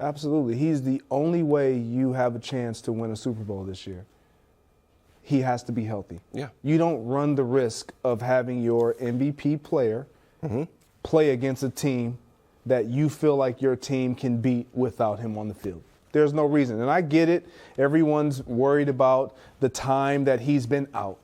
Absolutely. He's the only way you have a chance to win a Super Bowl this year. He has to be healthy. Yeah. You don't run the risk of having your MVP player play against a team that you feel like your team can beat without him on the field. There's no reason. And I get it. Everyone's worried about the time that he's been out.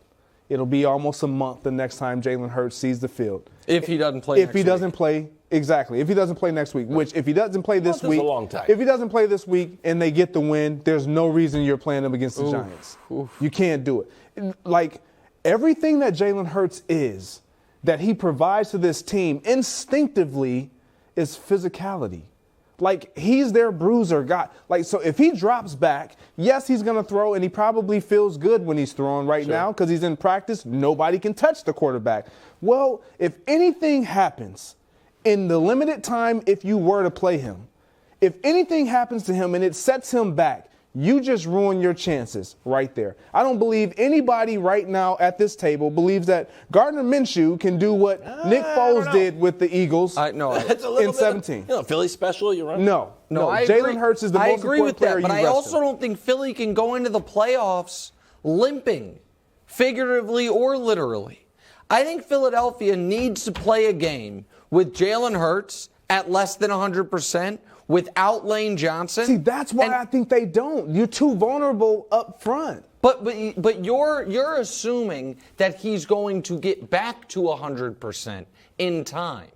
It'll be almost a month the next time Jalen Hurts sees the field. If he doesn't play next week. If he doesn't play, exactly. If he doesn't play next week, which if he doesn't play this week, a long time. if he doesn't play this week and they get the win, there's no reason you're playing him against the Giants. You can't do it. Like, everything that Jalen Hurts is, that he provides to this team instinctively is physicality. Like, he's their bruiser guy. Like, so if he drops back, yes, he's going to throw, and he probably feels good when he's throwing right now because he's in practice. Nobody can touch the quarterback. Well, if anything happens in the limited time, if you were to play him, if anything happens to him and it sets him back, you just ruin your chances right there. I don't believe anybody right now at this table believes that Gardner Minshew can do what Nick Foles did with the Eagles in 17. Philly special, you're right. No, Jalen Hurts is the most important player you but I rested. also don't think Philly can go into the playoffs limping, figuratively or literally. I think Philadelphia needs to play a game with Jalen Hurts at less than 100%. Without Lane Johnson. See, that's why I think they don't. You're too vulnerable up front. But you're assuming that he's going to get back to 100% in time.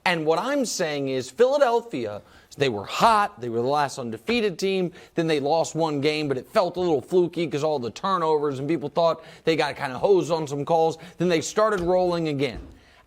And what I'm saying is Philadelphia, they were hot. They were the last undefeated team. Then they lost one game, but it felt a little fluky because all the turnovers and people thought they got kind of hosed on some calls. Then they started rolling again.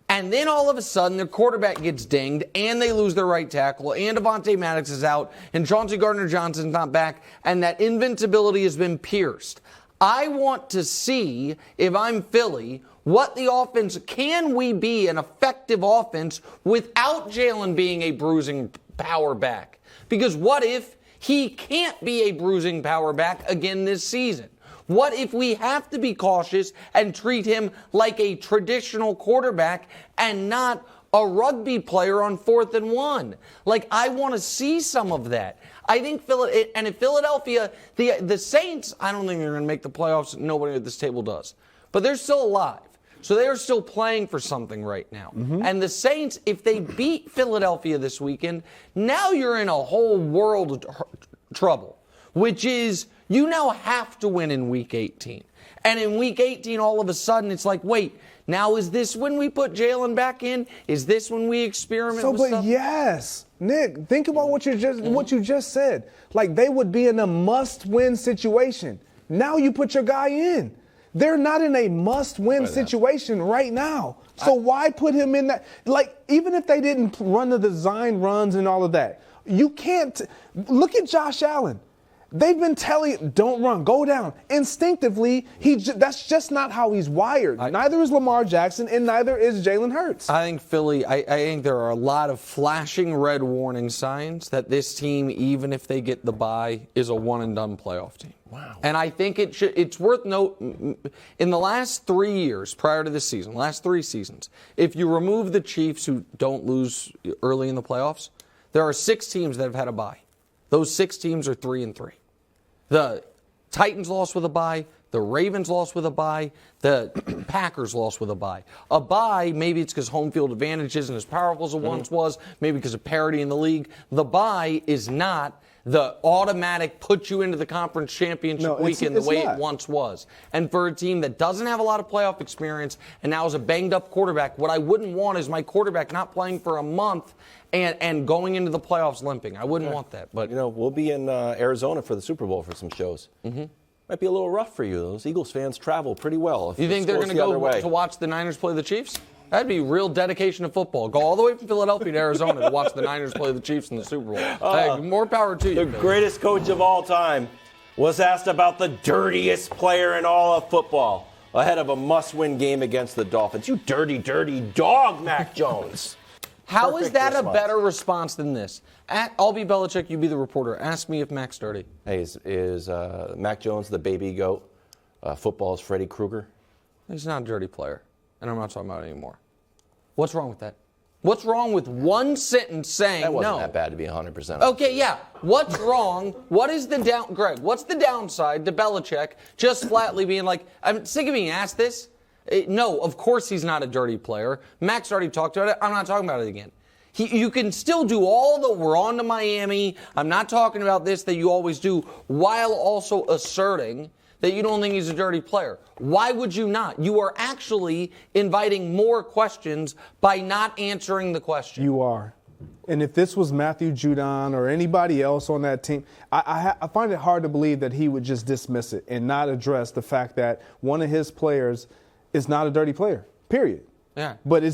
And then all of a sudden, their quarterback gets dinged, and they lose their right tackle, and Devontae Maddox is out, and Chauncey Gardner-Johnson's not back, and that invincibility has been pierced. I want to see, if I'm Philly, what the offense, can we be an effective offense without Jalen being a bruising power back? Because what if he can't be a bruising power back again this season? What if we have to be cautious and treat him like a traditional quarterback and not a rugby player on 4th and 1? Like, I want to see some of that. I think in Philadelphia, the Saints, I don't think they're going to make the playoffs. Nobody at this table does. But they're still alive. So they're still playing for something right now. And the Saints, if they beat Philadelphia this weekend, now you're in a whole world of trouble, which is you now have to win in Week 18. And in Week 18, all of a sudden, it's like, wait, now is this when we put Jalen back in? Is this when we experiment with stuff? Yes. Nick, think about what you just said. Like, they would be in a must-win situation. Now you put your guy in. They're not in a must-win situation right now. So why put him in that? Like, even if they didn't run the design runs and all of that, you can't. Look at Josh Allen. They've been telling you, don't run, go down. Instinctively, that's just not how he's wired. Neither is Lamar Jackson, and neither is Jalen Hurts. I think Philly, I think there are a lot of flashing red warning signs that this team, even if they get the bye, is a one-and-done playoff team. Wow. And I think it's worth noting, in the last 3 years prior to this season, last 3 seasons, if you remove the Chiefs who don't lose early in the playoffs, there are 6 teams that have had a bye. Those 6 teams are 3-3. The Titans lost with a bye. The Ravens lost with a bye. The Packers lost with a bye. A bye, maybe it's because home field advantage isn't as powerful as it once was, maybe because of parity in the league. The bye is not the automatic put you into the conference championship weekend the way it once was. And for a team that doesn't have a lot of playoff experience and now is a banged-up quarterback, what I wouldn't want is my quarterback not playing for a month and going into the playoffs limping. I wouldn't want that. But we'll be in Arizona for the Super Bowl for some shows. Might be a little rough for you. Those Eagles fans travel pretty well. You think they're going to go to watch the Niners play the Chiefs? That'd be real dedication to football. Go all the way from Philadelphia to Arizona to watch the Niners play the Chiefs in the Super Bowl. Hey, more power to you. The greatest coach of all time was asked about the dirtiest player in all of football ahead of a must-win game against the Dolphins. You dirty, dirty dog, Mac Jones. How is that a better response than this? I'll be Belichick, you be the reporter. Ask me if Mac's dirty. Hey, is Mac Jones the baby goat? Football's Freddy Krueger? He's not a dirty player, and I'm not talking about it anymore. What's wrong with that? What's wrong with one sentence saying That wasn't no? that bad to be 100%. Okay, yeah. What's wrong? What is the Greg, what's the downside to Belichick just flatly being like, I'm sick of being asked this. No, of course he's not a dirty player. Max already talked about it. I'm not talking about it again. You can still do all the we're on to Miami. I'm not talking about this that you always do, while also asserting that you don't think he's a dirty player. Why would you not? You are actually inviting more questions by not answering the question. You are. And if this was Matthew Judon or anybody else on that team, I find it hard to believe that he would just dismiss it and not address the fact that one of his players is not a dirty player, period. Yeah. But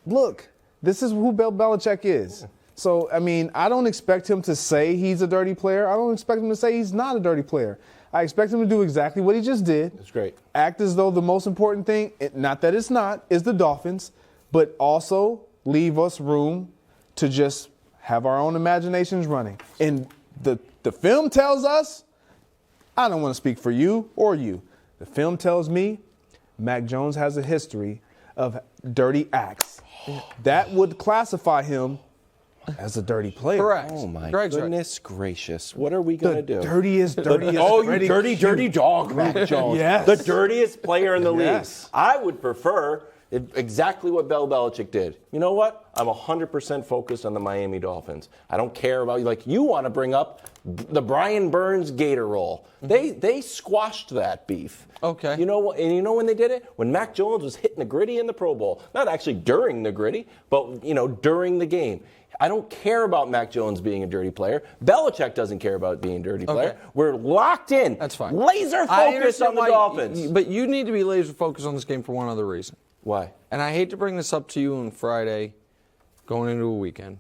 look, this is who Bill Belichick is. So, I mean, I don't expect him to say he's a dirty player. I don't expect him to say he's not a dirty player. I expect him to do exactly what he just did. That's great. Act as though the most important thing, not that it's not, is the Dolphins, but also leave us room to just have our own imaginations running. And the film tells us, I don't want to speak for you or you. The film tells me Mac Jones has a history of dirty acts. That would classify him as a dirty player. Correct. Oh, my Greg's goodness gracious. What are we going to do? Dirtiest. Oh, you dirty dog, Mac Jones. Yes. The dirtiest player in the Yes. league. I would prefer exactly what Bill Belichick did. You know what? I'm 100% focused on the Miami Dolphins. I don't care about, like, you want to bring up the Brian Burns Gator roll. They squashed that beef. Okay. You know what? And you know when they did it? When Mac Jones was hitting the gritty in the Pro Bowl. Not actually during the gritty, but, during the game. I don't care about Mac Jones being a dirty player. Belichick doesn't care about being a dirty player. We're locked in. That's fine. Laser focused on the Dolphins. But you need to be laser focused on this game for one other reason. Why? And I hate to bring this up to you on Friday, going into a weekend.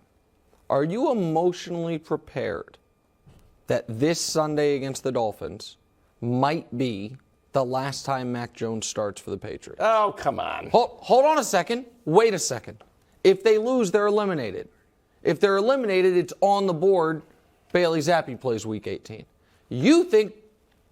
Are you emotionally prepared that this Sunday against the Dolphins might be the last time Mac Jones starts for the Patriots? Oh, come on. Hold on a second. Wait a second. If they lose, they're eliminated. If they're eliminated, it's on the board. Bailey Zappi plays Week 18. You think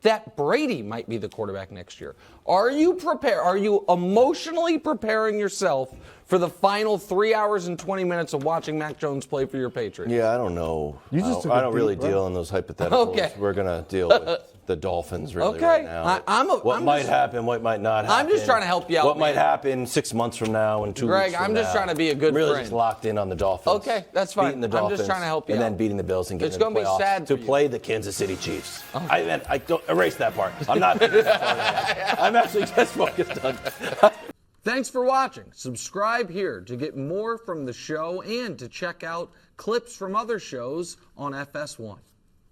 that Brady might be the quarterback next year. Are you prepared? Are you emotionally preparing yourself for the final 3 hours and 20 minutes of watching Mac Jones play for your Patriots? Yeah, I don't know. You just took I a don't really deep breath. deal in those hypotheticals. Okay. We're going to deal with the Dolphins really right now. What might happen, what might not happen. I'm just trying to help you out, What man. might happen 6 months from now and 2 Greg, weeks from I'm just now. trying to be a good really friend. Just locked in on the Dolphins. Okay, that's fine. Beating the I'm Dolphins. just trying to help you and out. then beating the Bills and getting It's in the gonna be playoffs sad to for you. play the Kansas City Chiefs. I don't erase that part. I'm not. I'm actually just focused on. Thanks for watching. Subscribe here to get more from the show and to check out clips from other shows on FS1.